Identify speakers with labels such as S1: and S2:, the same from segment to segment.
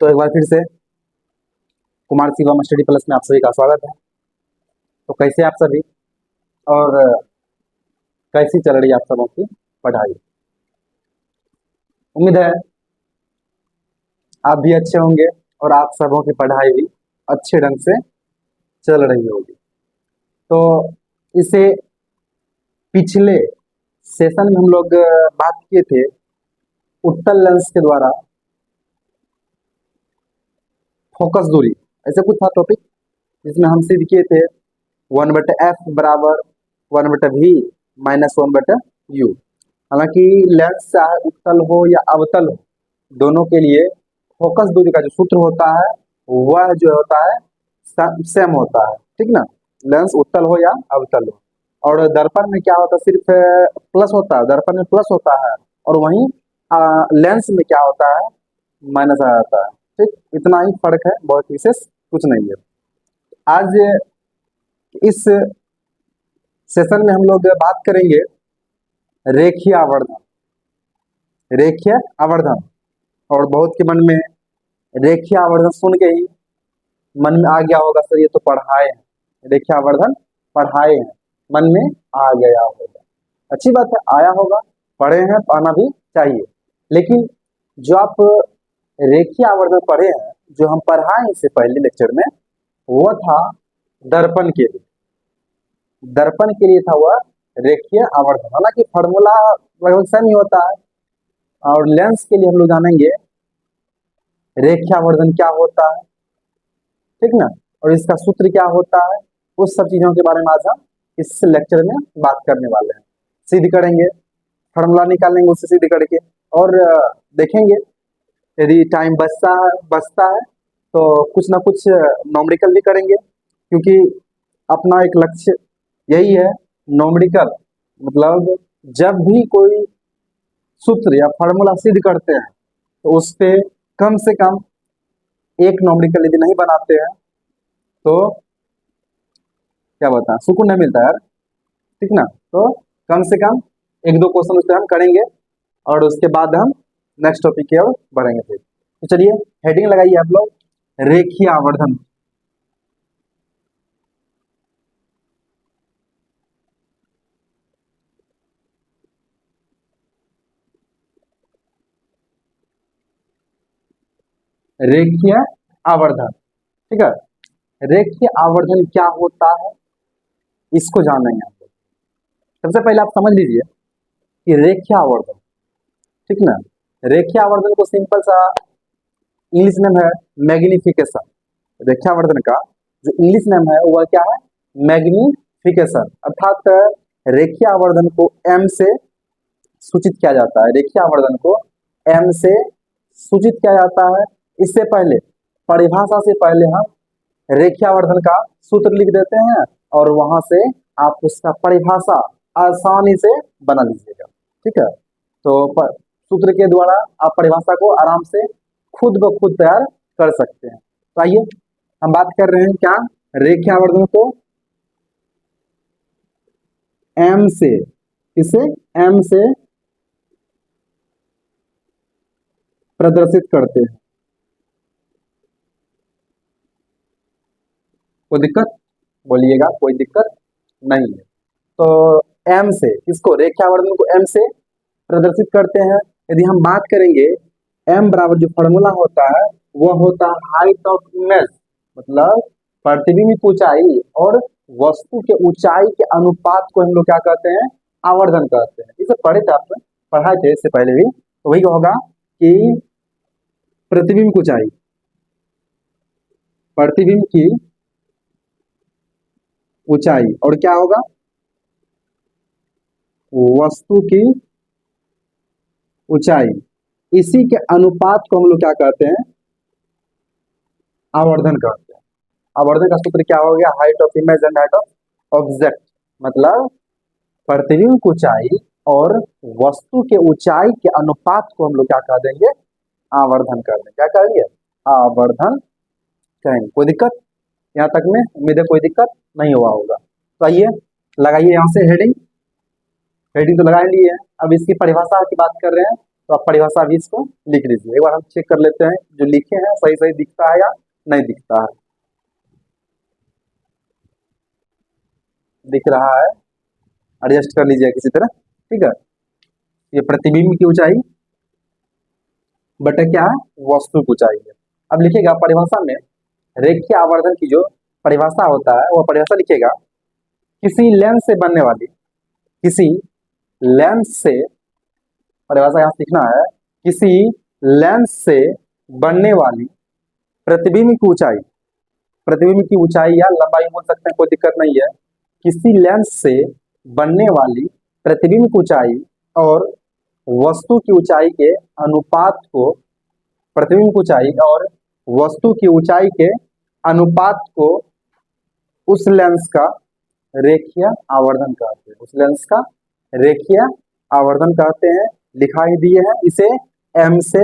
S1: तो एक बार फिर से कुमार शिवम स्टडी प्लस में आप सभी का स्वागत है। तो कैसे आप सभी और कैसी चल रही है आप सबों की पढ़ाई। उम्मीद है आप भी अच्छे होंगे और आप सबों की पढ़ाई भी अच्छे ढंग से चल रही होगी। तो इसे पिछले सेशन में हम लोग बात किए थे उत्तल लेंस के द्वारा फोकस दूरी, ऐसे कुछ था टॉपिक जिसमें हम सिद्ध किए थे 1/f बराबर 1/v माइनस 1/u। हालांकि लेंस चाहे उत्तल हो या अवतल हो, दोनों के लिए फोकस दूरी का जो सूत्र होता है वह जो होता है सेम होता है, ठीक ना। लेंस उत्तल हो या अवतल हो। और दर्पण में क्या होता है, सिर्फ प्लस होता है, दर्पण में प्लस होता है और वहीं लेंस में क्या होता है माइनस आ जाता है। ठीक, इतना ही फर्क है, बहुत विशेष कुछ नहीं है। आज इस सेशन में हम लोग बात करेंगे रेखीय आवर्धन। रेखीय आवर्धन, और बहुत के मन में रेखीय आवर्धन सुन के ही मन में आ गया होगा सर ये तो पढ़ाए हैं, रेखीय आवर्धन पढ़ाए हैं, मन में आ गया होगा। अच्छी बात है, आया होगा, पढ़े हैं, आना भी चाहिए। लेकिन जो आप रेखीय आवर्धन पढ़े हैं, जो हम पढ़ाए इससे पहले लेक्चर में, वो था दर्पण के लिए। दर्पण के लिए था वह रेखीय आवर्धन। हालांकि फॉर्मूला लगभग सेम ही होता है। और लेंस के लिए हम लोग जानेंगे रेखीय आवर्धन क्या होता है, ठीक ना, और इसका सूत्र क्या होता है। उस सब चीजों के बारे में आज हम इस लेक्चर में बात करने वाले हैं। सिद्ध करेंगे, फॉर्मूला निकालेंगे, उससे सिद्ध करके और देखेंगे यदि टाइम बचता है तो कुछ ना कुछ नॉमरिकल भी करेंगे, क्योंकि अपना एक लक्ष्य यही है नॉमरिकल, मतलब जब भी कोई सूत्र या फॉर्मूला सिद्ध करते हैं तो उस पे कम से कम एक नॉमरिकल यदि नहीं बनाते हैं तो क्या बताएं, सुकून नहीं मिलता यार, ठीक ना। तो कम से कम एक दो क्वेश्चन उस पर हम करेंगे और उसके बाद हम नेक्स्ट टॉपिक की ओर बढ़ेंगे। फिर तो चलिए हेडिंग लगाइए आप लोग, रेखीय आवर्धन। रेखीय आवर्धन, ठीक है। रेखीय आवर्धन क्या होता है इसको जानेंगे आप लोग। सबसे पहले आप समझ लीजिए कि रेखीय आवर्धन, ठीक ना, रेखीय आवर्धन को सिंपल सा इंग्लिश नेम है मैग्निफिकेशन। रेखीय आवर्धन का जो इंग्लिश नेम है वह क्या है, मैग्निफिकेशन। अर्थात रेखीय आवर्धन को m से सूचित किया जाता है। रेखीय आवर्धन को m से सूचित किया जाता है। इससे पहले परिभाषा से पहले हम रेखीय आवर्धन का सूत्र लिख देते हैं और वहां से आप उसका परिभाषा आसानी से बना लीजिएगा, ठीक है। तो सूत्र के द्वारा आप परिभाषा को आराम से खुद ब खुद तैयार कर सकते हैं। तो आइए हम बात कर रहे हैं क्या, रेखीय आवर्धन को m से, इसे m से प्रदर्शित करते हैं। कोई दिक्कत बोलिएगा, कोई दिक्कत नहीं है। तो m से इसको, रेखीय आवर्धन को m से प्रदर्शित करते हैं। यदि हम बात करेंगे m बराबर जो फॉर्मूला होता है वह होता है हाइट ऑफ इमेज, मतलब प्रतिबिंब की ऊंचाई और वस्तु के ऊंचाई के अनुपात को हम लोग क्या कहते हैं, आवर्धन कहते हैं। इसे पढ़े थे, आपने पढ़ाए थे इससे पहले भी। तो वही होगा कि प्रतिबिंब की ऊंचाई, प्रतिबिंब की ऊंचाई, और क्या होगा, वस्तु की ऊंचाई, इसी के अनुपात को हम लोग क्या कहते हैं, आवर्धन कहते हैं। आवर्धन का सूत्र क्या हो गया, height of image and height of object, मतलब प्रतिबिंब की ऊंचाई और वस्तु के ऊंचाई के अनुपात को हम लोग क्या कह देंगे, आवर्धन कर देंगे। क्या कहेंगे, आवर्धन कहेंगे। कोई दिक्कत यहाँ तक में, उम्मीद है कोई दिक्कत नहीं हुआ होगा। तो आइए लगाइए यहाँ से हेडिंग। हेडिंग तो लगा लिए, अब इसकी परिभाषा की बात कर रहे हैं। तो आप परिभाषा भी इसको लिख लीजिए। एक बार हम चेक कर लेते हैं जो लिखे हैं सही सही दिखता है या नहीं दिखता है। दिख रहा है, एडजस्ट कर लीजिए किसी तरह, ठीक है। ये प्रतिबिंब की ऊंचाई बटा क्या है, वस्तु की ऊंचाई है। अब लिखिएगा परिभाषा में रेखीय आवर्धन की जो परिभाषा होता है वो परिभाषा लिखिएगा, किसी लेंस से बनने वाली, किसी लेंस से, परिभाषा यहाँ सीखना है, किसी लेंस से बनने वाली प्रतिबिंब की ऊंचाई, प्रतिबिंब की ऊंचाई या लंबाई बोल सकते हैं, कोई दिक्कत नहीं है। किसी लेंस से बनने वाली प्रतिबिंब की ऊंचाई और वस्तु की ऊंचाई के अनुपात को, प्रतिबिंब की ऊंचाई और वस्तु की ऊंचाई के अनुपात को उस लेंस का रेखीय आवर्धन कहते हैं, उस लेंस का रेखीय आवर्धन कहते हैं। लिखा ही दिए हैं, इसे m से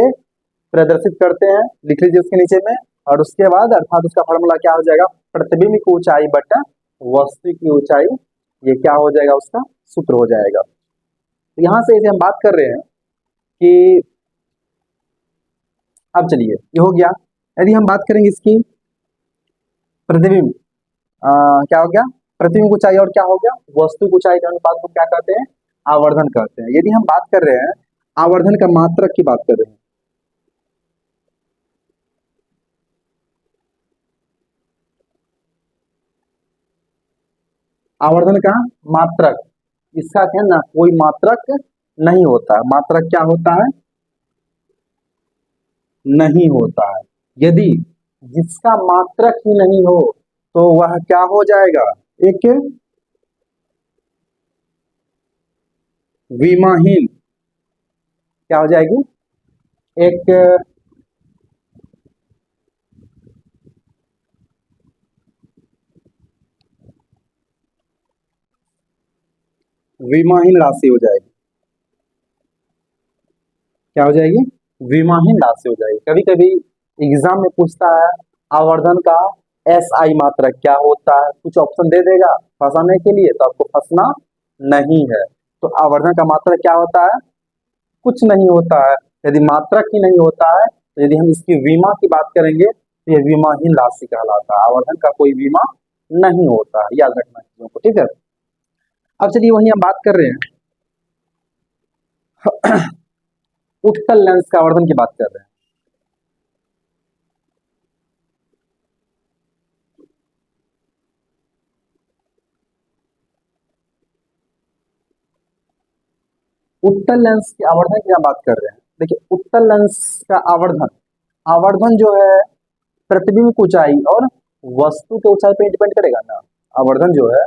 S1: प्रदर्शित करते हैं, लिख लीजिए उसके नीचे में। और उसके बाद अर्थात उसका फॉर्मूला क्या हो जाएगा, प्रतिबिंब की ऊंचाई बटा वस्तु की ऊंचाई, ये क्या हो जाएगा, उसका सूत्र हो जाएगा। तो यहाँ से हम बात कर रहे हैं कि अब चलिए ये हो गया। यदि हम बात करेंगे इसकी प्रतिबिंब, क्या हो गया, प्रतिबिंब की ऊंचाई और क्या हो गया, वस्तु की ऊंचाई के अनुपात को क्या कहते हैं, आवर्धन कहते हैं। यदि हम बात कर रहे हैं आवर्धन का मात्रक की बात कर रहे हैं, आवर्धन का मात्रक, इसका क्या है ना, कोई मात्रक नहीं होता है। मात्रक क्या होता है, नहीं होता है। यदि जिसका मात्रक ही नहीं हो तो वह क्या हो जाएगा, एक विमाहीन, क्या हो जाएगी, एक विमाहीन राशि हो जाएगी। क्या हो जाएगी, विमाहीन राशि हो जाएगी। कभी कभी एग्जाम में पूछता है आवर्धन का SI मात्रक क्या होता है, कुछ ऑप्शन दे देगा फंसाने के लिए, तो आपको फंसना नहीं है। तो आवर्धन का मात्रक क्या होता है, कुछ नहीं होता है। यदि मात्रक ही नहीं होता है तो यदि हम इसकी विमा की बात करेंगे तो यह विमाहीन राशि कहलाता है। आवर्धन का कोई विमा नहीं होता है, याद रखना चीजों को, ठीक है। अब चलिए वही हम बात कर रहे हैं उत्तल लेंस का आवर्धन की बात कर रहे हैं। उत्तल लेंस के आवर्धन की हम बात कर रहे हैं। देखिए उत्तल लेंस का आवर्धन, आवर्धन जो है प्रतिबिंब की ऊंचाई और वस्तु के ऊंचाई पे डिपेंड करेगा ना। आवर्धन जो है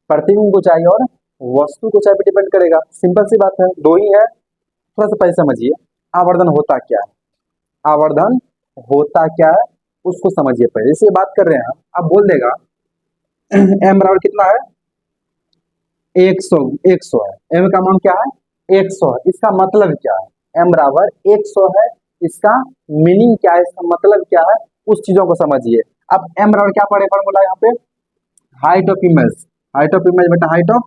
S1: प्रतिबिंब की ऊंचाई और वस्तु की ऊंचाई पे डिपेंड करेगा। सिंपल सी बात है, दो ही है। थोड़ा सा पहले समझिए आवर्धन होता क्या है, आवर्धन होता क्या है उसको समझिए पहले। इसे बात कर रहे हैं अब बोल देगा m बराबर कितना है, 100, 100 है। m का मान क्या है, 100 है। इसका मतलब क्या है, m बराबर 100 है, इसका मीनिंग क्या है, इसका मतलब क्या है, उस चीजों को समझिए। अब m बराबर क्या पड़े फॉर्मूला यहाँ पे, height of image, height of image बटा हाइट ऑफ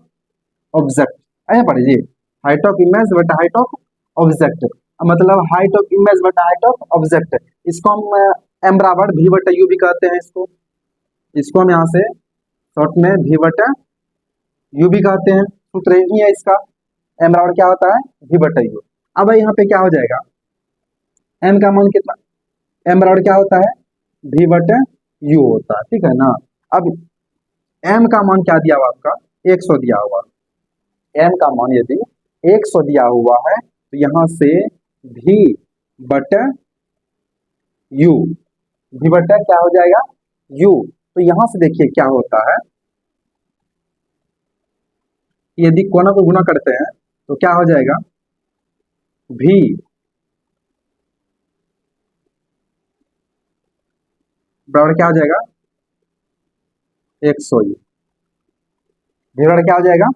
S1: ऑब्जेक्ट, ऐसा पढ़िए, हाइट ऑफ इमेज बटा हाइट ऑफ ऑब्जेक्ट, मतलब हाइट ऑफ इमेज बटा हाइट ऑफ ऑब्जेक्ट। इसको हम m बराबर v बटा u भी कहते हैं। इसको हम यहाँ से शॉर्ट में v बटा u भी कहते हैं। सूत्र यही है इसका, m बराबर क्या होता है, v बटा u। अब यहाँ पे क्या हो जाएगा, m का मान कितना, m बराबर क्या होता है, v बटा u होता है, ठीक है ना। अब m का मान क्या दिया हुआ आपका, 100 दिया हुआ, m का मान यदि 100 दिया हुआ है तो यहाँ से v बटा u, v बटा क्या हो जाएगा u। तो यहाँ से देखिए क्या होता है, यदि कोना को गुना करते हैं तो क्या हो जाएगा, v बराबर क्या हो जाएगा, 100 u, v बराबर क्या हो जाएगा,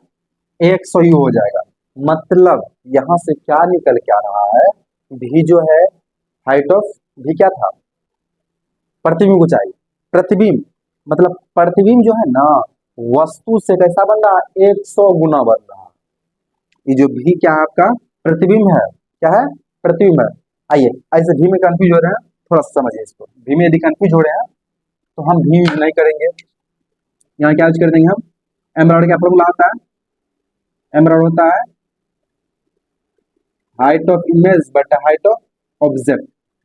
S1: 100 u हो जाएगा। मतलब यहां से क्या निकल के आ रहा है, v जो है हाइट ऑफ, v क्या था, प्रतिबिंब ऊंचाई, प्रतिबिंब मतलब प्रतिबिंब जो है ना वस्तु से कैसा बन रहा है, 100 गुना बन रहा है। ये जो v क्या है आपका प्रतिबिंब है, क्या है प्रतिबिंब है। आइए ऐसे भी में कंफ्यूज हो रहे हैं, थोड़ा सा समझिए इसको। भी में यदि कंफ्यूज हो रहे हैं तो हम भी यूज नहीं करेंगे, यहाँ क्या यूज कर देंगे हम, एम बराबर क्या फॉर्मूला आता है, एम बराबर होता है हाइट ऑफ इमेज बटा हाइट ऑफ ऑब्जेक्ट।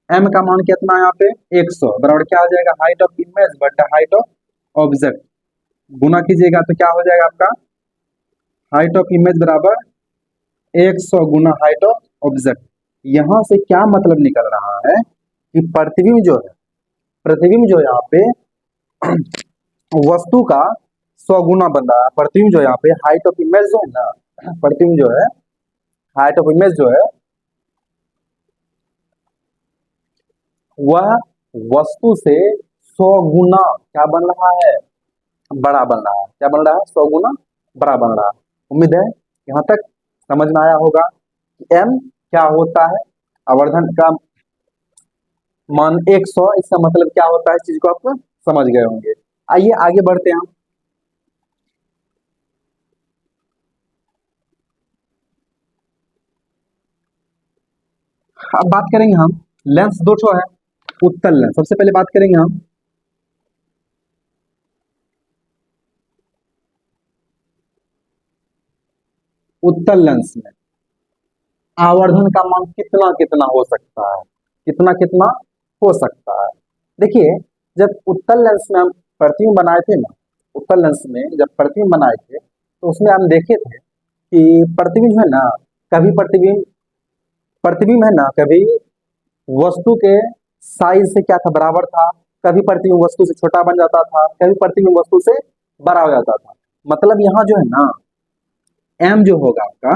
S1: एम का मान कितना है यहाँ पे 100 बराबर क्या आ जाएगा, हाइट ऑफ इमेज बटा हाइट ऑफ ऑब्जेक्ट। गुना कीजिएगा तो क्या हो जाएगा आपका, हाइट ऑफ इमेज बराबर 100 गुना हाइट ऑफ ऑब्जेक्ट। यहां से क्या मतलब निकल रहा है कि प्रतिबिंब जो है, प्रतिबिंब जो यहाँ पे वस्तु का 100 गुना बन रहा है। प्रतिबिंब जो यहाँ पे हाइट ऑफ इमेज जो है ना, प्रतिबिंब जो है हाइट ऑफ इमेज जो है वह वस्तु से 100 गुना क्या बन रहा है, बड़ा बन रहा है। क्या बन रहा है, 100 गुना बड़ा बन रहा है। उम्मीद है यहाँ तक समझ में आया होगा कि एम क्या होता है, आवर्धन का मान 100, इसका मतलब क्या होता है, इस चीज को आप समझ गए होंगे। आइए आगे बढ़ते हैं हम। अब बात करेंगे हम, लेंस दो ठो है, उत्तल लेंस। सबसे पहले बात करेंगे हम उत्तल लेंस में आवर्धन का मान कितना कितना हो सकता है, कितना कितना हो सकता है। देखिए जब उत्तल लेंस में हम प्रतिबिंब बनाए थे ना, उत्तल लेंस में जब प्रतिबिंब बनाए थे तो उसमें हम देखे थे कि प्रतिबिंब है ना, कभी प्रतिबिंब प्रतिबिंब है ना, कभी वस्तु के साइज से क्या था, बराबर था। कभी प्रतिबिंब वस्तु से छोटा बन जाता था, कभी प्रतिबिंब वस्तु से बड़ा हो जाता था। मतलब यहाँ जो है ना, एम जो होगा आपका,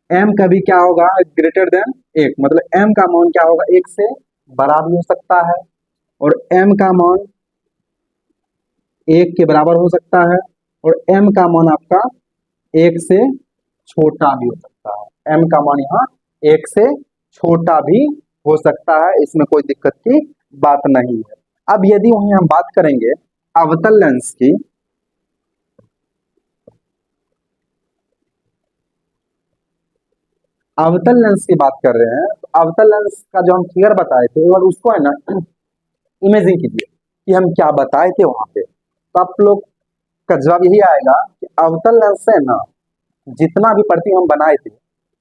S1: एम कभी क्या होगा, ग्रेटर देन 1, मतलब एम का मान क्या होगा, 1 से बड़ा भी हो सकता है और एम का मान 1 के बराबर हो सकता है, और एम का मान आपका 1 से छोटा भी हो सकता है। एम का मान यहाँ 1 से छोटा भी हो सकता है, इसमें कोई दिक्कत की बात नहीं है। अब यदि वहीं हम बात करेंगे अवतल लेंस की, अवतल लेंस की बात कर रहे हैं, तो अवतल लेंस का जो हम फिगर बताए थे और उसको है ना इमेजिंग कीजिए कि हम क्या बताए थे वहां पे, तो आप लोग का जवाब यही आएगा कि अवतल लेंस से ना जितना भी प्रतिबिंब हम बनाए थे,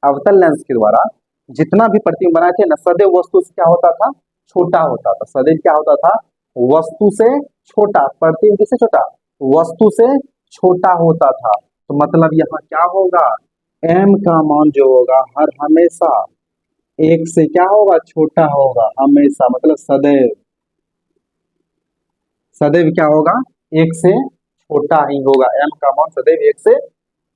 S1: अवतल लेंस के द्वारा जितना भी प्रतिबिंब बनाए थे ना, सदैव वस्तु से क्या होता था, छोटा होता था। सदैव क्या होता था, वस्तु से छोटा। प्रतिबिंब किससे छोटा, वस्तु से छोटा होता था। तो मतलब यहाँ क्या होगा, एम का मान जो होगा हर हमेशा 1 से क्या होगा, छोटा होगा हमेशा, मतलब सदैव, सदैव क्या होगा, 1 से छोटा ही होगा। एम का मान सदैव 1 से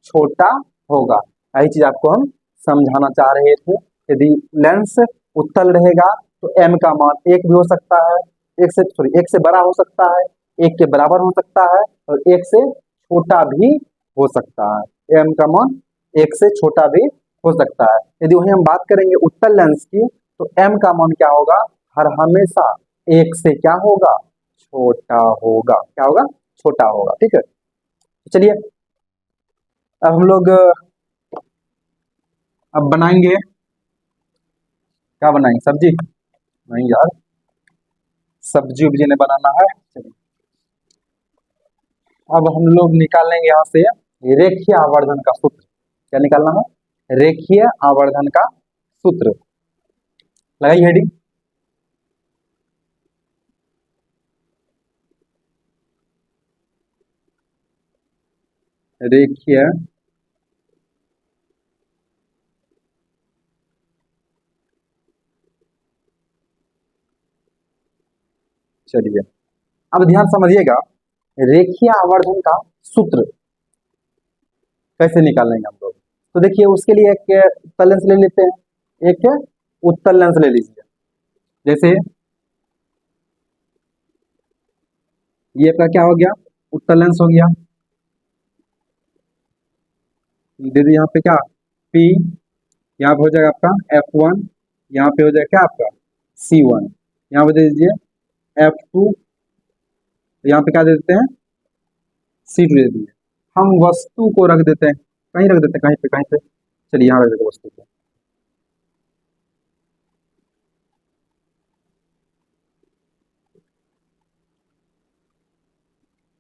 S1: छोटा होगा। यही चीज आपको हम समझाना चाह रहे थे। यदि लेंस उत्तल रहेगा तो एम का मान 1 भी हो सकता है, 1 से बड़ा हो सकता है, 1 के बराबर हो सकता है, और 1 से छोटा भी हो सकता है। एम का मान 1 से छोटा भी हो सकता है। यदि वही हम बात करेंगे उत्तल लेंस की, तो एम का मान क्या होगा, हर हमेशा 1 से क्या होगा, छोटा होगा। क्या होगा, छोटा होगा। ठीक है, तो चलिए अब हम लोग अब बनाएंगे, क्या बनाएंगे, सब्जी नहीं यार, सब्जी उब्जी नहीं बनाना है। चलिए अब हम लोग निकालेंगे यहाँ से रेखीय आवर्धन का सूत्र। क्या निकालना है, रेखीय आवर्धन का सूत्र। लगाइए हेडिंग। रेखीय चलिए अब ध्यान समझिएगा, रेखीय आवर्धन का सूत्र कैसे निकालेंगे हम लोग। तो देखिए उसके लिए एक उत्तल लेंस ले लेते हैं, एक उत्तल लेंस ले लीजिए। जैसे ये आपका क्या हो गया, उत्तल लेंस हो गया। दे दी यहाँ पे क्या, P, यहाँ पे हो जाएगा आपका F1, यहाँ पे हो जाएगा क्या आपका C1, यहाँ पे दे दीजिए F2, यहाँ पे क्या दे देते हैं, C2 दे दीजिए। हम वस्तु को रख देते हैं, कहीं रख देते हैं, कहीं पे कहीं पे। चलिए यहाँ रख देते हैं वस्तु को।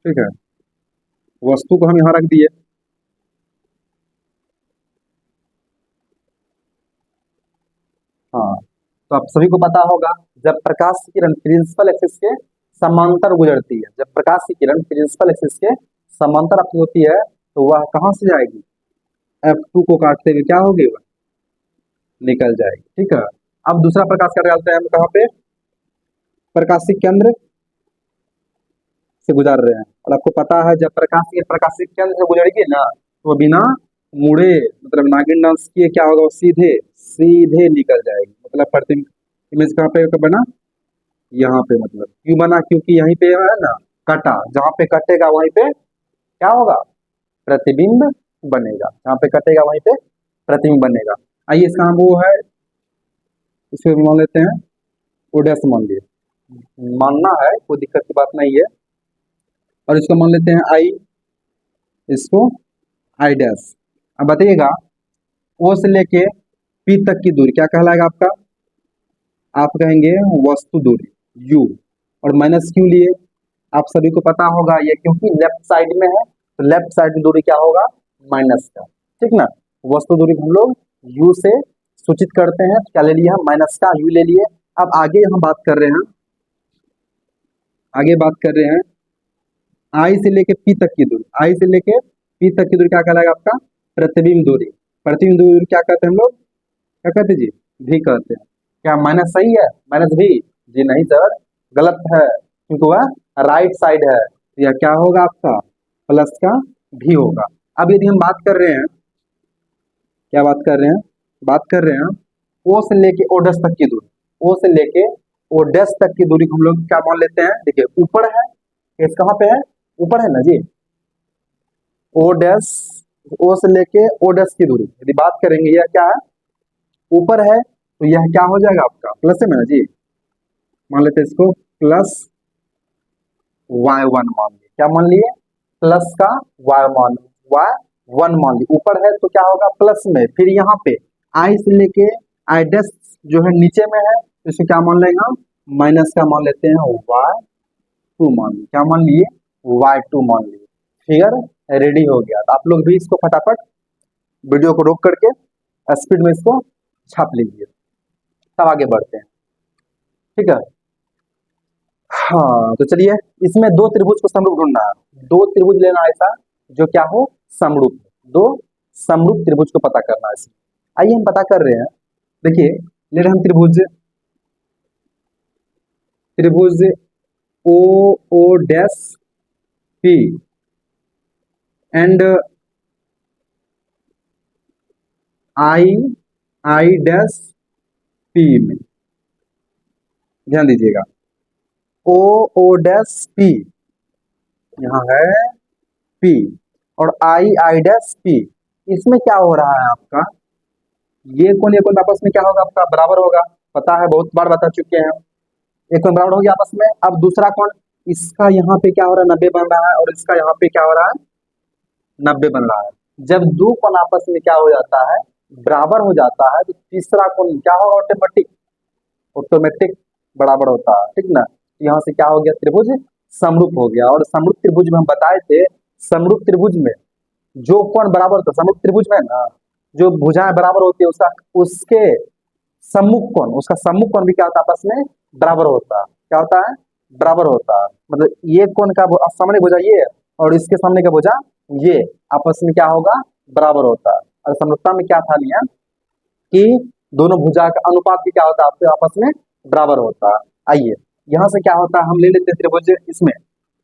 S1: ठीक है, वस्तु को हम यहाँ रख दिए। हाँ, तो आप सभी को पता होगा, जब प्रकाश की किरण प्रिंसिपल एक्सिस के समांतर गुजरती है, जब प्रकाश की किरण प्रिंसिपल एक्सिस के समांतर अक्ष होती है, तो वह कहाँ से जाएगी, F2 को काटते हुए क्या होगी, वह निकल जाएगी। ठीक है, अब दूसरा प्रकाश का डालते हैं हम कहाँ पे, प्रकाशिक केंद्र से गुजर रहे हैं, और आपको पता है जब प्रकाशिक केंद्र से गुजरेगी ना, तो बिना मुड़े, मतलब नागिन डांस किए क्या होगा, वो सीधे सीधे निकल जाएगी। मतलब प्रतिबिंब इमेज कहाँ पे बना, यहाँ पे, मतलब क्यों बना, क्योंकि यहीं पे है ना कटा, जहाँ पे कटेगा वहीं पे क्या होगा, प्रतिबिंब बनेगा, जहाँ पे कटेगा वहीं पे प्रतिबिंब बनेगा। आइए इसका हम वो है, इसको मान लेते हैं ओडेस मान लिए, मानना है, कोई दिक्कत की बात नहीं है। और इसको मान लेते हैं आई, इसको आई डैश। अब बताइएगा, ओ से लेके पी तक की दूरी क्या कहलाएगा आपका, आप कहेंगे वस्तु दूरी यू, और माइनस क्यों लिए, आप सभी को पता होगा ये क्योंकि लेफ्ट साइड में है, तो लेफ्ट साइड में दूरी क्या होगा, माइनस का। ठीक ना, वस्तु दूरी को हम लोग यू से सूचित करते हैं, क्या ले लिया, माइनस का यू ले लिए। अब आगे हम बात कर रहे हैं, आगे बात कर रहे हैं आई से लेके पी तक की दूरी, आई से लेके पी तक की दूरी क्या कहलाएगा आपका, प्रतिबिंब दूरी। प्रतिबिंब दूरी क्या कहते हैं हम लोग, क्या कहते हैं जी, भी कहते हैं। क्या माइनस सही है, माइनस भी, जी नहीं सर, गलत है, क्योंकि वह राइट साइड है, तो यह क्या होगा आपका, प्लस का भी होगा। अब यदि हम बात कर रहे हैं, क्या बात कर रहे हैं, बात कर रहे हैं ओ से लेके ओडस तक की दूरी, ओ से लेके ओडस तक की दूरी को हम लोग क्या मान लेते हैं, देखिए ऊपर है, केस कहाँ पे है, ऊपर है ना जी, ओ डैश, ओ से लेके ओ डैश की दूरी यदि बात करेंगे, यह क्या है, ऊपर है, तो यह क्या हो जाएगा आपका, प्लस है ना जी, मान लेते हैं इसको प्लस y1 मान लिए, क्या मान लिए, प्लस का y1 मान लिए, ऊपर है तो क्या होगा प्लस में, फिर यहाँ पे आई से लेके आई डैश जो है नीचे में है, तो इसे क्या मान लेंगे हम, माइनस का मान लेते हैं y2 मान लिए, क्या मान लिए, y2 मान लिए। फिगर रेडी हो गया, तो आप लोग भी इसको फटाफट वीडियो को रोक करके स्पीड में इसको छाप लीजिए, तब आगे बढ़ते हैं। ठीक है, हाँ तो चलिए, इसमें दो त्रिभुज को समरूप ढूंढना है, दो त्रिभुज लेना है ऐसा जो क्या हो, समरूप, दो समरूप त्रिभुज को पता करना है इसमें। आइए हम पता कर रहे हैं, देखिए ले रहे हम त्रिभुज, त्रिभुज O O dash P and I I dash P में, ध्यान दीजिएगा, ओ ओ डैश पी यहाँ है पी, और आई आई डैश पी, इसमें क्या हो रहा है आपका, ये कोण आपस में क्या होगा आपका, बराबर होगा, पता है, बहुत बार बता चुके हैं हम, एक कोण बराबर हो गया आपस में। अब दूसरा कोण, इसका यहाँ पे क्या हो रहा है, 90 बन रहा है, और इसका यहाँ पे क्या हो रहा है, 90 बन रहा है। जब दो कोण आपस में क्या हो जाता है, बराबर हो जाता है, तो तीसरा कोण क्या होगा, ऑटोमेटिक, ऑटोमेटिक बराबर होता है। ठीक ना, यहाँ से क्या हो गया, त्रिभुज समरूप हो गया। और समरूप त्रिभुज में हम बताए थे, समरूप त्रिभुज में जो कोण बराबर होता है, समरूप त्रिभुज में ना जो भुजाएं बराबर होती है, उसका उसके सम्मुख कोण, उसका सम्मुख कोण भी क्या होता है, आपस में बराबर होता है। क्या होता है, बराबर होता है, मतलब ये कोण का सामने भुजा ये और इसके सामने का भुजा ये आपस में क्या होगा, बराबर होता है। और समरूपता में क्या था नियम, कि दोनों भुजा का अनुपात भी क्या होता है, आपके आपस में बराबर होता है। आइए यहाँ से क्या होता है, हम ले लेते हैं त्रिभुज, इसमें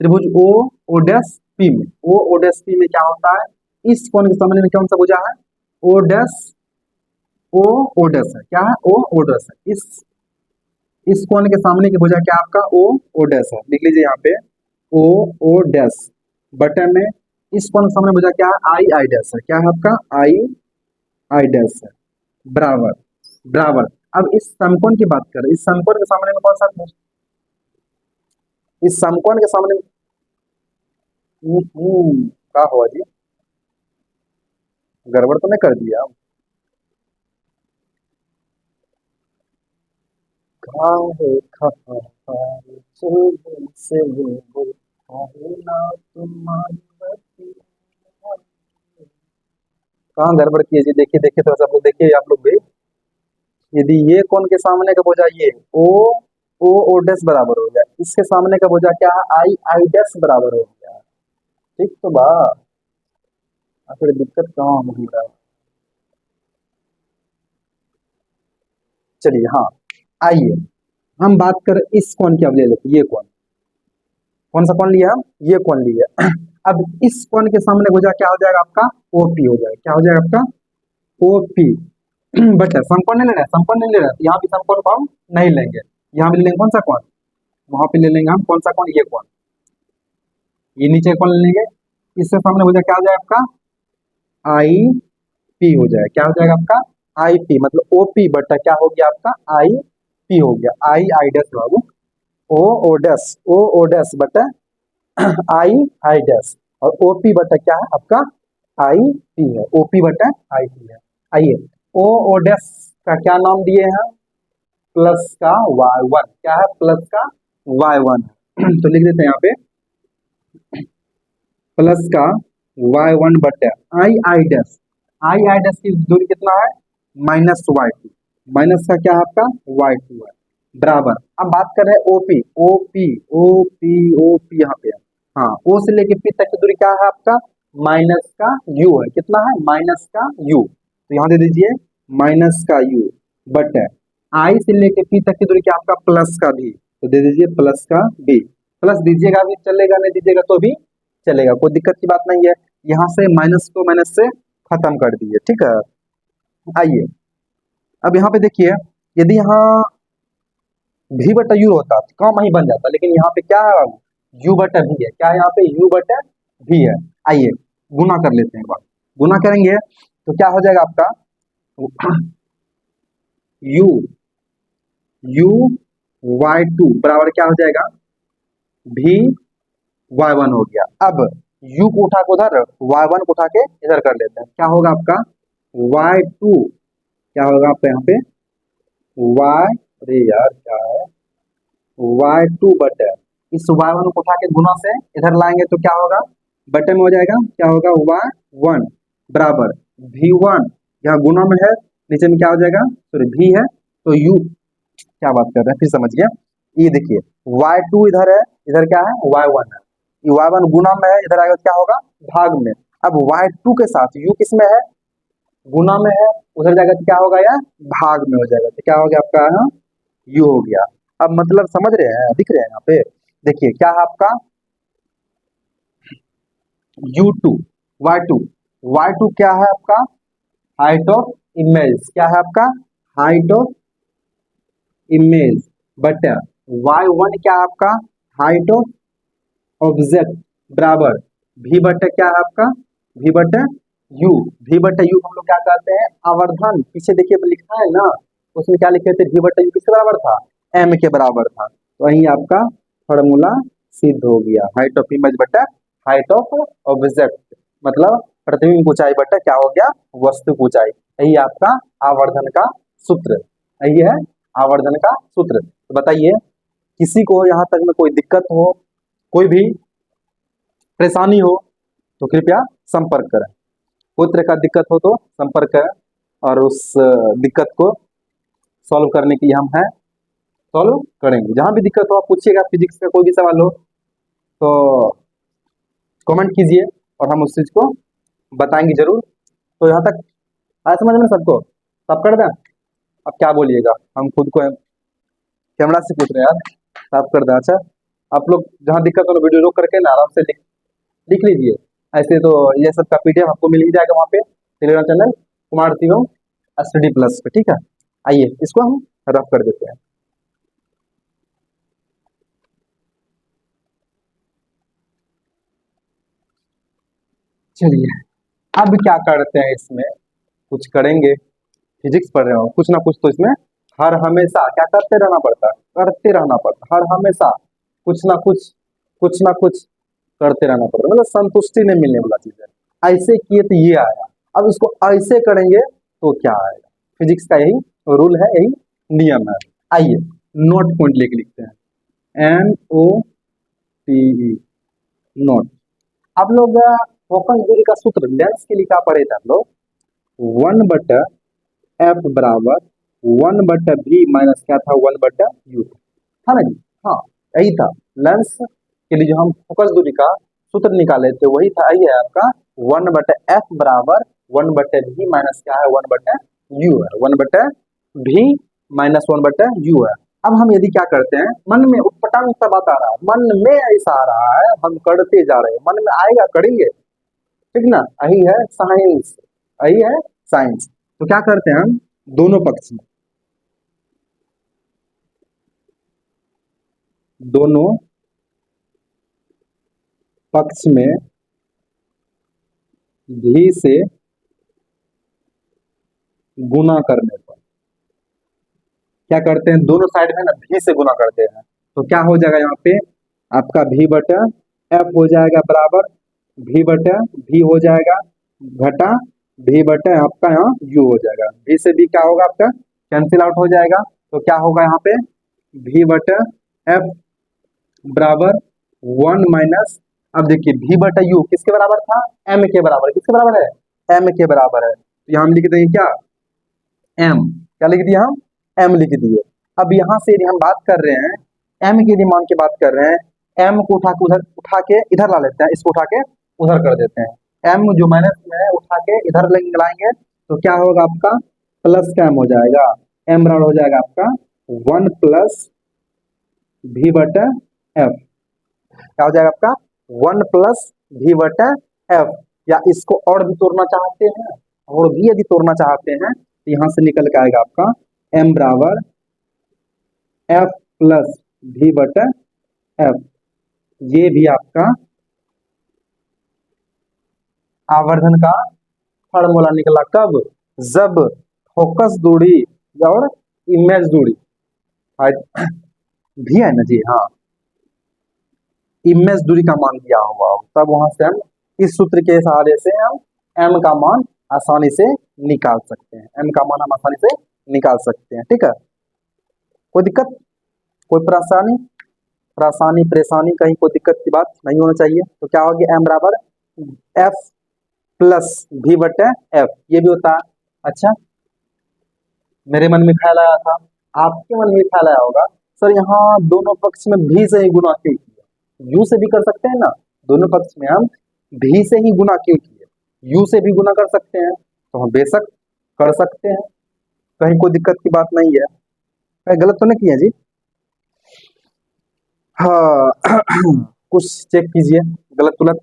S1: त्रिभुज ओ ओ डैश पी में, ओ ओ डैश पी में क्या होता है, इस कोण के सामने में कौन सा भुजा है, ओ डैश, ओ ओ डैश है, क्या है, ओ ओ डैश है, इस कोण के सामने की भुजा क्या आपका, ओ ओ डैश है, लिख लीजिए यहाँ पे ओ ओ डैश, बटन में इस कोण के सामने भुजा क्या है, आई आई डैश है, क्या है आपका, आई आई डैश है, बराबर बराबर। अब इस समकोण की बात करें, इस समकोण के सामने में कौन सा, इस समकोण के सामने क्या हुआ जी, गड़बड़ तो नहीं कर दिया, काहे खफा से वो कहाँ गड़बड़ किए जी, देखिए देखिए थोड़ा सा, आप लोग देखिए, आप लोग भी। यदि ये कौन के सामने का भुजा ये ओ, ओ डैश बराबर हो गया, इसके सामने का भुजा क्या है आई, आई डैश बराबर हो गया। ठीक तो बा, फिर दिक्कत कहाँ हो रहा है। चलिए हाँ, आइए हम बात करें इस कौन की। अब ले लेते, ये कौन, कौन सा कौन लिया हम, ये कौन लिया। अब इस कौन के सामने भुजा क्या हो जाएगा आपका, ओपी हो जाएगा। क्या हो जाएगा आपका, ओपी। बट समकोण नहीं ले रहे हैं, समकोण नहीं ले रहे हैं, तो यहाँ भी समकोण को हम नहीं लेंगे। यहाँ भी ले लेंगे कौन सा कौन, वहां पे ले लेंगे हम कौन सा कौन, ये कौन, ये नीचे कौन ले लेंगे। इससे सामने हो जाएगा क्या हो जाएगा आपका, आई पी हो जाएगा। क्या हो जाएगा आपका, आई पी, मतलब ओपी बटा क्या हो गया आपका, आई पी हो गया। आई आई डैश बाबू, O O dash, O O dash बटा आई आई डैश, और ओपी बटा क्या है आपका, आई पी है। ओपी बटा आई पी है। आइए, ओ ओ डैश का क्या नाम दिए हैं, प्लस का वाई वन। क्या है, प्लस का वाई वन। तो लिख देते हैं यहाँ पे, प्लस का वाई वन बटे आई I dash. I I dash की दूरी कितना है, माइनस वाई टू। माइनस का क्या है आपका, वाई टू है, बराबर। अब बात कर रहे हैं ओपी, ओपी ओपी ओपी, यहाँ पे है। हाँ, ओ से लेके पी तक की दूरी क्या है आपका, माइनस का यू है। कितना है, माइनस का यू, तो यहाँ दे दीजिए माइनस का यू बटे आई से लेके पी तक की दूरी क्या आपका, प्लस का भी, तो दे दीजिए प्लस का बी। प्लस दीजिएगा भी चलेगा, नहीं दीजिएगा तो भी चलेगा, कोई दिक्कत की बात नहीं है। यहाँ से माइनस को माइनस से खत्म कर दिए, ठीक है। आइए, अब यहाँ पे देखिए, यदि यहाँ भी बटा यू होता तो काम वही बन जाता, लेकिन यहाँ पे क्या है, यू बटा भी है। क्या है यहाँ पे, यू बटा भी है। आइए गुना कर लेते हैं एक बार। गुना करेंगे तो क्या हो जाएगा आपका, यू यू वाई टू बराबर क्या हो जाएगा, भी वाई वन हो गया। अब यू को उठा के उधर, वाई वन को उठा के इधर कर लेते हैं। क्या होगा आपका, वाई टू, क्या होगा आपका यहाँ पे, वाई, अरे यार क्या है, वाई टू बटे, इस वाई वन को उठा के गुना से इधर लाएंगे तो क्या होगा, बटे में हो जाएगा, क्या होगा, वाई वन बराबर भी वन, यहाँ गुना में है, नीचे में क्या हो जाएगा, सॉरी भी है, तो यू, क्या बात कर रहे हैं, फिर समझ गया। ये देखिए वाई टू इधर है, इधर क्या है, वाई वन है, ये वाई वन गुना में है, इधर आएगा क्या होगा, भाग में। अब वाई टू के साथ यू किस में है, गुना में है, उधर जाएगा तो क्या होगा, या भाग में हो जाएगा, तो क्या हो गया आपका यहाँ यू हो गया। अब मतलब समझ रहे हैं, दिख रहे हैं यहाँ पे, देखिए क्या है आपका, u two y two, y two क्या है आपका, हाइट ऑफ इमेज। क्या है आपका, हाइट ऑफ इमेज बटा वाई वन क्या है आपका, हाइट ऑफ ऑब्जेक्ट बराबर भी बटे क्या है आपका, भी बटे यू। भी बटे यू हम लोग क्या कहते हैं, आवर्धन। पीछे देखिए लिखा है ना, उसमें क्या लिखे थे, भी बटे यू किसके बराबर था, एम के बराबर था। तो वही आपका फॉर्मूला सिद्ध हो गया, हाइट ऑफ इमेज बटा हाइट ऑफ ऑब्जेक्ट, मतलब प्रतिबिंब ऊंचाई बटा क्या हो गया, वस्तु की ऊंचाई। यही आपका आवर्धन का सूत्र, यही है आवर्धन का सूत्र। तो बताइए, किसी को यहाँ तक में कोई दिक्कत हो, कोई भी परेशानी हो तो कृपया संपर्क करें। कोई तरह का दिक्कत हो तो संपर्क करें, और उस दिक्कत को सॉल्व करने के लिए हम हैं, सॉल्व करेंगे। जहाँ भी दिक्कत हो आप पूछिएगा, फिजिक्स का कोई भी सवाल हो तो कमेंट कीजिए, और हम उस चीज़ को बताएंगे जरूर। तो यहाँ तक आया समझ में सबको, सब कर दें। अब क्या बोलिएगा, हम खुद को कैमरा से पूछ रहे हैं यार, साफ कर दें। अच्छा, आप लोग जहाँ दिक्कत हो वीडियो रोक करके ना आराम से लिख लीजिए। ऐसे तो ये सब का पीडीएफ आपको मिल ही जाएगा वहाँ पे, Telegram channel Kumar Shivam study plus पे, ठीक है। आइए इसको हम रफ कर देते हैं। चलिए अब क्या करते हैं, इसमें कुछ करेंगे, फिजिक्स पढ़ रहे हो, कुछ ना कुछ तो इसमें हर हमेशा क्या करते रहना पड़ता है, करते रहना पड़ता है। हर हमेशा कुछ ना कुछ करते रहना पड़ता है, मतलब संतुष्टि नहीं मिलने वाला चीज है। ऐसे किए तो ये आया, अब इसको ऐसे करेंगे तो क्या आएगा। फिजिक्स का यही रूल है, यही नियम है। आइए नोट पॉइंट लेके लिखते हैं, NOTE नॉट। आप लोग फोकस दूरी का सूत्र लेंस के लिए क्या पढ़े थे आप लोग? 1/f बराबर 1/v माइनस क्या था, 1/u था ना जी। हाँ, यही था लेंस के लिए जो हम फोकस दूरी का सूत्र निकाले थे, वही था। यही है आपका 1/f बराबर 1/v माइनस क्या है, 1/u है, 1/v माइनस 1/u है। अब हम यदि क्या करते हैं, मन में उटपटांग सा बात आ रहा है, मन में ऐसा आ रहा है, हम करते जा रहे हैं, मन में आएगा करेंगे, ठीक ना। यही है साइंस, यही है साइंस। तो क्या करते हैं हम, दोनों पक्ष में, दोनों पक्ष में भी से गुना करने पर क्या करते हैं, दोनों साइड में ना भी से गुना करते हैं। तो क्या हो जाएगा यहाँ पे, आपका v बटा f हो जाएगा बराबर v बटा v हो जाएगा घटा v बटा आपका यहाँ u हो जाएगा। v से b क्या होगा आपका, कैंसिल आउट हो जाएगा। तो क्या होगा यहाँ पे, v बटा f बराबर 1 माइनस, अब देखिए v बटा u किसके बराबर था, m के बराबर। किसके बराबर है, m के बराबर है। तो यहाँ हम लिख देंगे क्या, m, क्या लिख दिया हम, m लिख दिए। अब यहाँ से यदि हम बात कर रहे हैं, m की यदि मान की बात कर रहे हैं, m को उठा के इधर ला लेते हैं, इसको उठा के उधर कर देते हैं। m जो माइनस में है उठा के इधर लाएंगे तो क्या होगा आपका, प्लस का m हो जाएगा, m बराबर हो जाएगा आपका 1 प्लस v बटा f। क्या हो जाएगा आपका 1 प्लस v बटा f। या इसको और भी तोड़ना चाहते हैं, और भी यदि तोड़ना चाहते हैं तो यहां से निकल के आएगा आपका m बराबर f प्लस v बटा f। ये भी आपका आवर्धन का फार्मूला निकला। कब, जब फोकस दूरी और इमेज दूरी भी है ना जी, हाँ, इमेज दूरी का मान दिया हुआ हो, तब वहां से हम इस सूत्र के सहारे से हम m का मान आसानी से निकाल सकते हैं, m का मान हम आसानी से निकाल सकते हैं। ठीक है, कोई दिक्कत, कोई परेशानी, परेशानी कहीं कोई दिक्कत की बात नहीं होना चाहिए। तो क्या होगी, m बराबर f प्लस v बटे f, ये भी होता है। अच्छा, मेरे मन में ख्याल आया था, आपके मन में ख्याल आया होगा, सर यहाँ दोनों पक्ष में भी से ही गुना क्यों किया, यू से भी कर सकते हैं ना, दोनों पक्ष में हम भी से ही गुना क्यों किए, यू से भी गुना कर सकते हैं। तो हम बेशक कर सकते हैं, कहीं कोई दिक्कत की बात नहीं है। कहीं गलत तो नहीं किया जी, हाँ कुछ चेक कीजिए, गलत गलत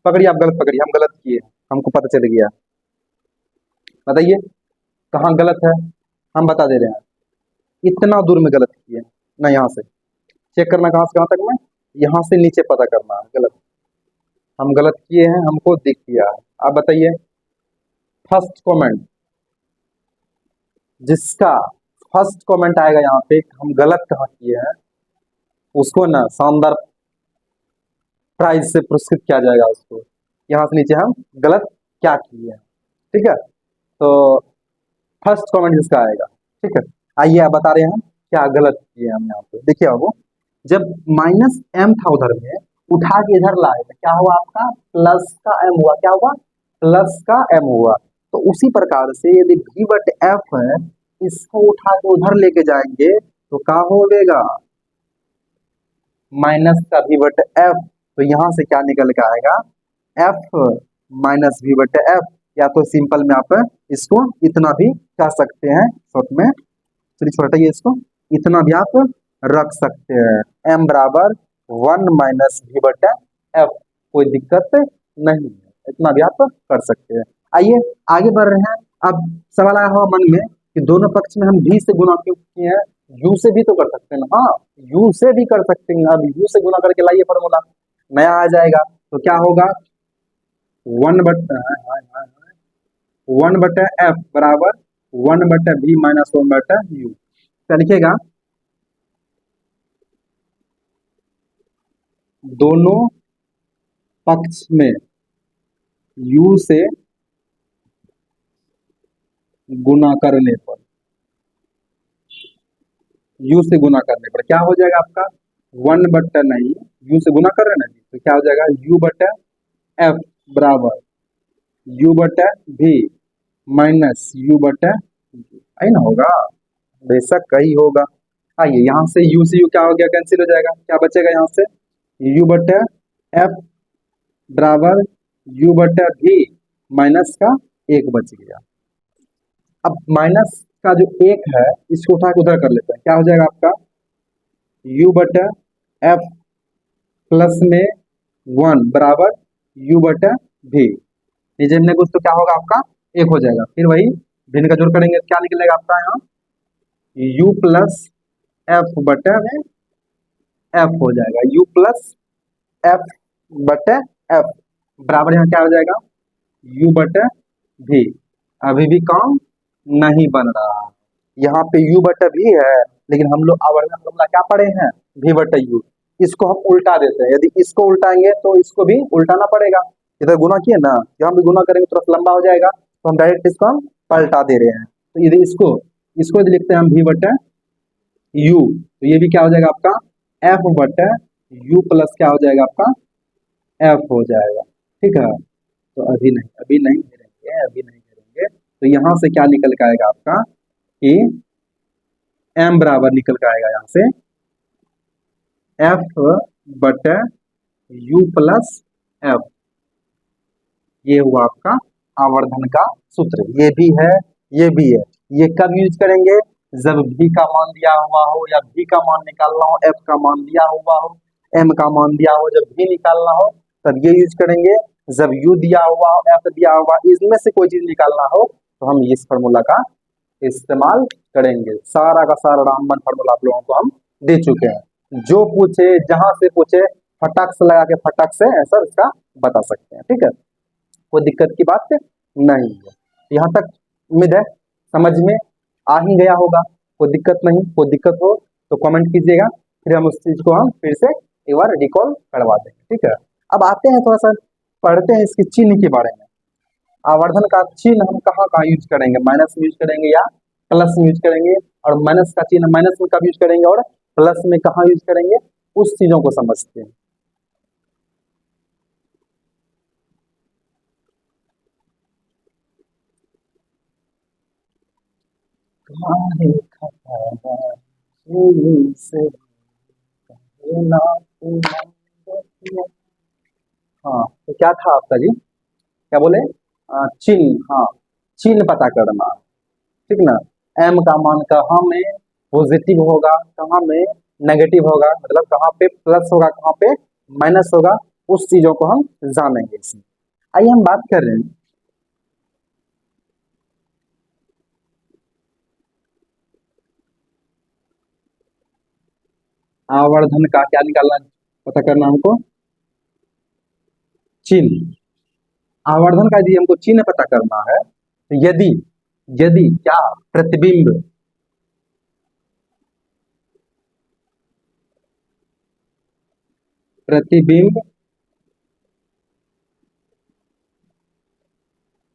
S1: पकड़िए, आप गलत पकड़िए, हम गलत किए, हमको पता चल गया। बताइए कहाँ गलत है, हम बता दे रहे हैं। इतना दूर में गलत किए ना, यहाँ से चेक करना, कहाँ से कहाँ तक में, यहाँ से नीचे पता करना है गलत, हम गलत किए हैं, हमको दिख गया है। आप बताइए, फर्स्ट कमेंट, जिसका फर्स्ट कमेंट आएगा यहाँ पे हम गलत कहाँ किए हैं, उसको ना शानदार प्राइज से पुरस्कृत किया जाएगा उसको। यहाँ से नीचे हम गलत क्या किए हैं, ठीक है। तो फर्स्ट कमेंट जिसका आएगा, ठीक है, आइए आप बता रहे हैं क्या गलत किए हम यहाँ पे। देखिए बाबू, जब माइनस m था उधर में, उठा के इधर लाए तो क्या हुआ आपका, प्लस का m हुआ, क्या हुआ, प्लस का m हुआ। तो उसी प्रकार से यदि v बट f है, इसको उठा के उधर लेके जाएंगे तो क्या होगा, माइनस का v बट f। तो यहाँ से क्या निकल के आएगा, f minus v but f। या तो सिंपल में आप इसको इतना भी कह सकते हैं, शॉर्ट में, चलिए छोटा ये, इसको इतना भी आप रख सकते हैं, m बराबर 1 माइनस v बटा f, कोई दिक्कत नहीं है, इतना भी आप कर सकते हैं। आइए आगे बढ़ रहे हैं। अब सवाल आया हुआ मन में कि दोनों पक्ष में हम v से गुना क्यों किए हैं, u से भी तो कर सकते हैं ना, हाँ u से भी कर सकते हैं। अब u से गुना करके लाइए फॉर्मूला, नया आ जाएगा। तो क्या होगा, 1 बटा f बराबर 1/v माइनस 1/u। क्या लिखेगा, दोनों पक्ष में u से गुना करने पर, u से गुना करने पर क्या हो जाएगा आपका, नहीं, यू से गुना कर रहे हैं ना जी, तो क्या हो जाएगा यू बटा एफ बराबर यू बटा भी माइनस यू बटा आई ना होगा, बेशक कहीं होगा। आइए यहाँ से यू क्या हो गया, कैंसिल हो जाएगा, क्या बचेगा यहाँ से यू बटा एफ बराबर यू बटा भी माइनस का एक बच गया। अब माइनस का जो एक है इसको उठा के उधर कर लेते हैं, क्या हो जाएगा आपका यू बटा एफ प्लस में वन बराबर यू बटा भी, नीचे में कुछ तो क्या होगा आपका एक हो जाएगा, फिर वही भिन्न का जोड़ करेंगे क्या निकलेगा आपका यहाँ u प्लस एफ बटे में एफ हो जाएगा, u प्लस एफ बटे एफ बराबर यहाँ क्या हो जाएगा u बटे भी। अभी भी काम नहीं बन रहा, यहाँ पे u बटे भी है लेकिन हम लोग आवर्धन फॉर्मूला क्या पढ़े हैं v बटे u, इसको हम उल्टा देते हैं, यदि इसको उल्टाएंगे तो इसको भी उल्टाना पड़ेगा, इधर गुना किए ना यहाँ भी गुना करेंगे थोड़ा लंबा हो जाएगा, तो हम डायरेक्ट इसको हम पलटा दे रहे हैं, तो यदि इसको यदि लिखते हैं हम v बटे u, तो ये भी क्या हो जाएगा आपका f बटे u प्लस क्या हो जाएगा आपका f हो जाएगा, ठीक है। तो अभी नहीं करेंगे, तो यहाँ से क्या निकल के आएगा आपका कि m बराबर निकल के आएगा यहाँ से f बटे u प्लस f, ये हुआ आपका आवर्धन का सूत्र, ये भी है ये भी है। ये कब यूज करेंगे जब v का मान दिया हुआ हो या v का मान निकालना हो, f का मान दिया हुआ हो, m का मान दिया हो, जब v निकालना हो तब ये यूज करेंगे, जब u दिया हुआ हो f दिया हुआ इसमें से कोई चीज निकालना हो तो हम इस फार्मूला का इस्तेमाल करेंगे। सारा का सारा रामबन फार्मूला आप लोगों को हम दे चुके हैं, जो पूछे जहां से पूछे फटाक से लगा के फटाक से आंसर इसका बता सकते हैं, ठीक है, कोई दिक्कत की बात नहीं है। यहाँ तक उम्मीद है समझ में आ ही गया होगा, कोई दिक्कत नहीं, कोई दिक्कत हो तो कमेंट कीजिएगा, फिर हम उस चीज को हम फिर से एक बार रिकॉल करवा देंगे, ठीक है। अब आते हैं थोड़ा सा पढ़ते हैं इसके चिन्ह के बारे में, आवर्धन का चिन्ह हम कहाँ कहाँ यूज करेंगे, माइनस में यूज करेंगे या प्लस में यूज करेंगे, और माइनस का चिन्ह माइनस में कब यूज करेंगे और प्लस में कहाँ यूज करेंगे, उस चीजों को समझते हैं। हाँ तो क्या था आपका जी, क्या बोले चिन्ह, हाँ चिन्ह पता करना, ठीक ना, m का मान कहाँ में पॉजिटिव होगा कहाँ में नेगेटिव होगा, मतलब कहाँ पे प्लस होगा कहाँ पे माइनस होगा, उस चीजों को हम जानेंगे इसमें। आइए हम बात कर रहे हैं आवर्धन का, क्या निकालना पता करना हमको चिन्ह, आवर्धन का यदि हमको चिन्ह पता करना है तो यदि यदि क्या प्रतिबिंब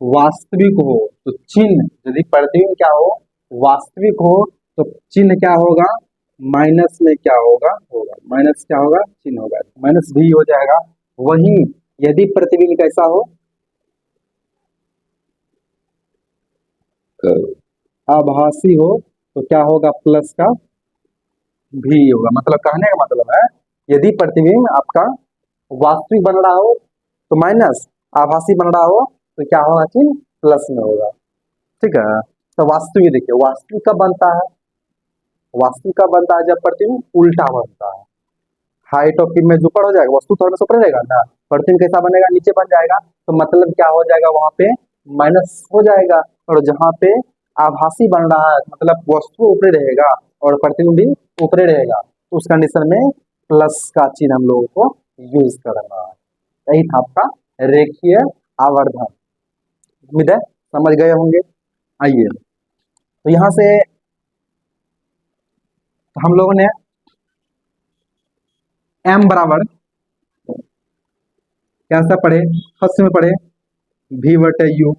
S1: वास्तविक हो तो चिन्ह, यदि प्रतिबिंब क्या हो वास्तविक हो तो चिन्ह क्या होगा माइनस में क्या होगा माइनस क्या होगा चिन्ह होगा, माइनस भी हो जाएगा। वहीं यदि प्रतिबिंब कैसा हो आभासी हो तो क्या होगा प्लस का भी होगा, मतलब कहने का मतलब है यदि प्रतिबिंब आपका वास्तविक बन रहा हो तो माइनस, आभासी बन रहा हो तो क्या होगा चिन्ह प्लस में होगा, ठीक है। तो वास्तविक देखिए वास्तविक कब बनता है, वास्तविक कब बनता है जब प्रतिबिंब उल्टा बनता है, हाइट ऑफ इमेज ऊपर हो जाएगा वस्तु थोड़ा ऊपर रहेगा ना, प्रतिबिंब कैसा बनेगा नीचे बन जाएगा, तो मतलब क्या हो जाएगा वहां पे माइनस हो जाएगा, और जहाँ पे आभासी बन रहा है मतलब वस्तु ऊपरी रहेगा और प्रतिबिंब भी ऊपरी रहेगा, तो उस कंडीशन में प्लस का चिन्ह हम लोगों को यूज करना है। यही था आपका रेखीय आवर्धन, उम्मीद है समझ गए होंगे। आइए तो यहाँ से हम लोगों ने m बराबर कैसा पढ़े, फर्स्ट में पढ़े v बटे u,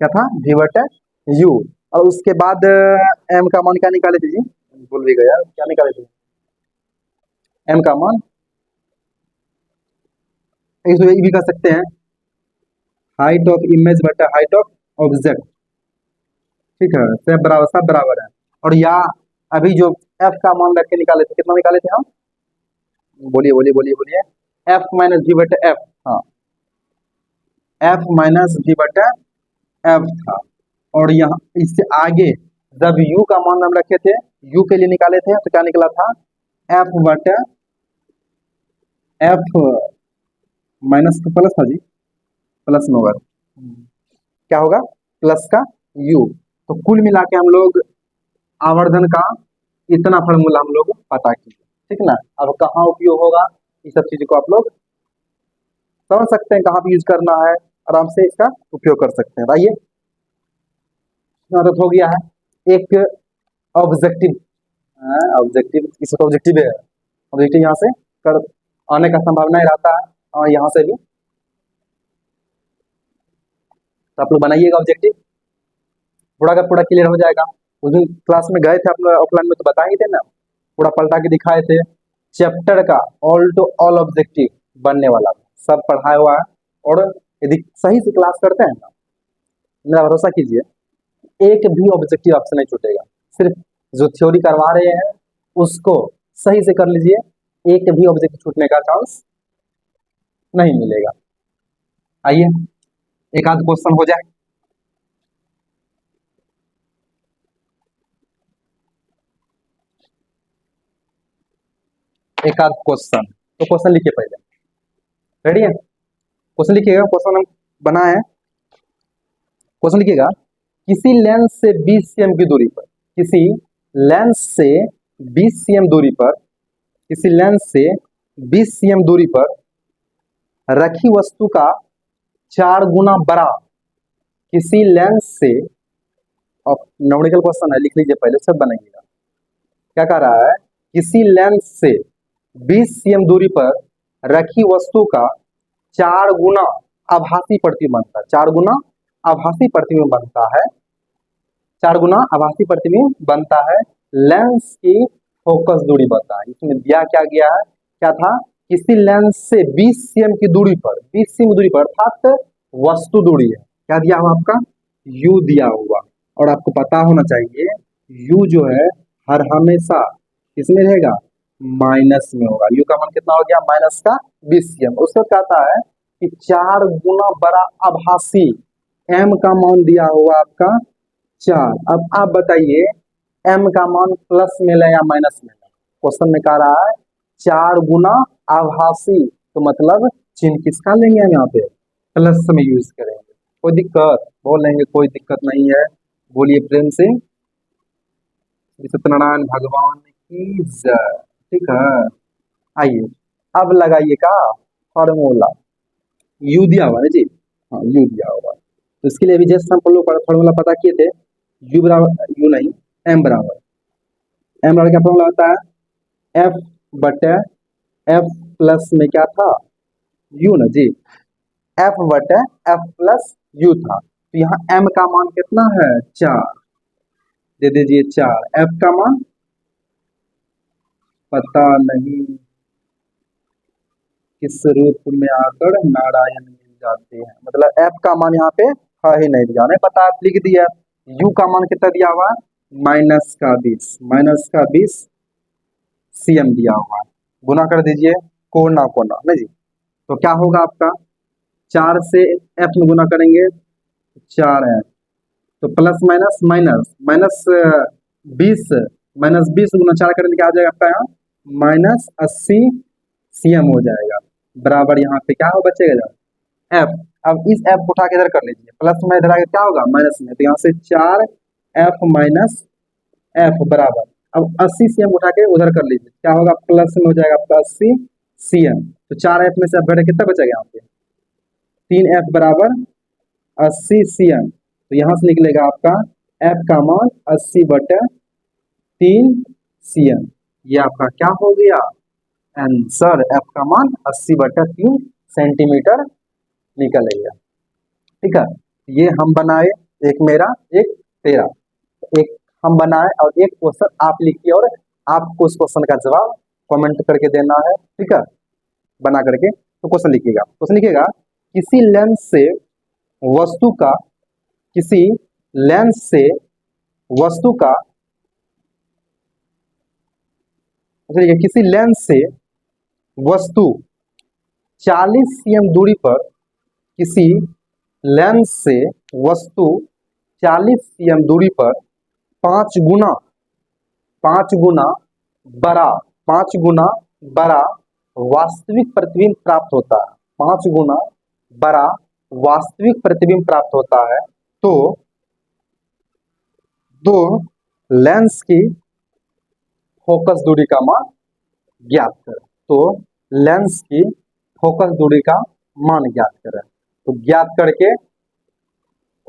S1: क्या था v बटे u, और उसके बाद m का मान क्या निकाले थे जी, भूल भी गया क्या निकाले थे, एम का मान, इसको ये भी कर सकते हैं हाइट ऑफ इमेज बटा हाइट ऑफ ऑब्जेक्ट, ठीक है, सब बराबर है। और या अभी जो एफ का मान रख के निकाले थे, कितना निकाले थे हम, बोलिए बोलिए बोलिए बोलिए, एफ माइनस जी बटा एफ, हाँ एफ माइनस जी बटा एफ था। और यहाँ इससे आगे जब यू का मान हम रखे थे, यू के लिए निकाले थे, तो क्या निकला था, एफ बटा एफ माइनस का प्लस था जी, प्लस में होगा, क्या होगा, प्लस का यू। तो कुल मिला के हम लोग आवर्धन का इतना फॉर्मूला हम लोग पता किए, ठीक ना। अब कहाँ उपयोग होगा, ये सब चीजों को आप लोग समझ सकते हैं, कहाँ पे यूज करना है, आराम से इसका उपयोग कर सकते हैं। आइए, हो गया है एक ऑब्जेक्टिव, ऑब्जेक्टिव इसका ऑब्जेक्टिव है, ऑब्जेक्टिव यहाँ से कर आने का संभावना रहता है, और यहाँ से भी, तो आप लोग बनाइएगा ऑब्जेक्टिव, पूरा का पूरा क्लियर हो जाएगा। उस दिन क्लास में गए थे आप लोग ऑफलाइन में, तो बताए थे ना, पूरा पलटा के दिखाए थे, चैप्टर का ऑल टू ऑल ऑब्जेक्टिव बनने वाला सब पढ़ाया हुआ है। और यदि सही से क्लास करते हैं ना, मेरा भरोसा कीजिए, एक भी ऑब्जेक्टिव आपसे नहीं छूटेगा। सिर्फ जो थ्योरी करवा रहे हैं उसको सही से कर लीजिए, एक भी ऑब्जेक्टिव छूटने का चांस नहीं मिलेगा। आइए एक आध क्वेश्चन हो जाए। एक आध क्वेश्चन, तो क्वेश्चन लिखिए पहले, रेडी है, क्वेश्चन लिखिएगा, क्वेश्चन हम बनाए, क्वेश्चन लिखिएगा, किसी लेंस से 20 cm की दूरी पर, किसी लेंस से 20 cm दूरी पर, किसी लेंस से 20 cm दूरी पर रखी वस्तु का 4 गुना बड़ा, किसी लेंस से, अब न्यूमेरिकल क्वेश्चन है, लिख लीजिए पहले, सब बनाइएगा। क्या कह रहा है, किसी लेंस से 20 cm दूरी पर रखी वस्तु का 4 गुना आभासी प्रतिबिंब बनता है, 4 गुना आभासी प्रतिबिंब बनता है, 4 गुना आभासी प्रतिबिंब बनता है लेंस की फोकस दूरी बता है। इसमें दिया क्या गया है, क्या था, किसी लेंस से 20 cm की दूरी पर, 20 cm दूरी पर अर्थात वस्तु दूरी है, क्या दिया हुआ आपका, u दिया हुआ। और आपको पता होना चाहिए u जो है हर हमेशा किसमें रहेगा, माइनस में होगा। u का मान कितना हो गया, माइनस का 20 cm। उससे कहता है कि 4 गुना बड़ा आभासी, m का मान दिया हुआ आपका 4। अब आप बताइए m का मान प्लस में ले या माइनस में ले, क्वेश्चन में कह रहा है 4 गुना आभासी, तो मतलब चिन्ह किसका लेंगे हम यहाँ पे, प्लस में यूज करेंगे। कोई दिक्कत, बोलेंगे कोई दिक्कत नहीं है, बोलिए प्रेम से सत्यनारायण भगवान की जय, ठीक है। आइए अब लगाइए का फॉर्मूला, u दिया हुआ है जी, हाँ u दिया हुआ है, तो इसके लिए भी जस्ट हम फॉर्मूला पता किए थे, u बराबर, u नहीं m बराबर, m बराबर क्या फॉर्मूला होता है, f बटे f प्लस में क्या था, u ना जी, f बटे f प्लस u था। तो यहाँ m का मान कितना है, 4, दे दीजिए 4, f का मान पता नहीं किस रूप में आकर नारायण मिल जाते हैं, मतलब f का मान यहाँ पे है ही नहीं दिया, नहीं पता, आप लिख दिया। u का मान कितना दिया हुआ, माइनस का 20 cm दिया हुआ, गुना कर दीजिए कोना कोना नहीं जी, तो क्या होगा आपका, 4 से f में गुना करेंगे 4 है, तो प्लस माइनस माइनस माइनस 20 गुना 4 करेंगे क्या आ जाएगा आपका, यहाँ माइनस 80 cm हो जाएगा, बराबर यहाँ पे क्या हो बचेगा f। अब इस f को उठा के इधर कर लीजिए, प्लस में इधर आगे क्या होगा माइनस में, तो यहाँ से 4f माइनस f बराबर, अब 80 cm उठा के उधर कर लीजिए, क्या होगा प्लस में हो जाएगा आपका 80 cm, तो 4f में से f घटे कितना बचेगा यहाँ पे, 3f बराबर 80 cm, तो यहाँ से निकलेगा आपका f का मान 80 बटे 3 cm, ये आपका क्या हो गया आंसर, f का मान 80 बटे 3 सेंटीमीटर निकलेगा, ठीक है। ये हम बनाए, एक मेरा एक तेरा, एक हम बनाए और एक क्वेश्चन आप लिखिए और आपको उस क्वेश्चन का जवाब कमेंट करके देना है, ठीक है, बना करके। तो क्वेश्चन लिखिएगा किसी लेंस से वस्तु का किसी लेंस से वस्तु का देखिए किसी लेंस से वस्तु 40 cm दूरी पर किसी लेंस से वस्तु 40 cm दूरी पर 5 गुना बड़ा 5 गुना बड़ा वास्तविक प्रतिबिंब प्राप्त होता है। 5 गुना बड़ा वास्तविक प्रतिबिंब प्राप्त होता है। तो दो लेंस की फोकस दूरी का मान ज्ञात करें। तो लेंस की फोकस दूरी का मान ज्ञात करें। तो ज्ञात करके,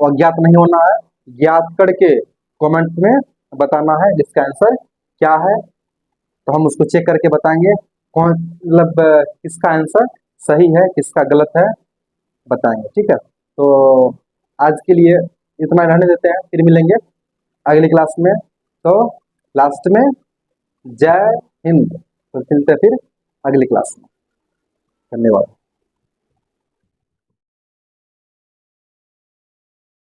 S1: और ज्ञात नहीं होना है, ज्ञात करके कमेंट में बताना है जिसका आंसर क्या है। तो हम उसको चेक करके बताएंगे कौन मतलब किसका आंसर सही है किसका गलत है बताएंगे, ठीक है। तो आज के लिए इतना रहने देते हैं, फिर मिलेंगे अगली क्लास में। तो लास्ट में जय हिंद। तो मिलते हैं फिर अगली क्लास में। धन्यवाद।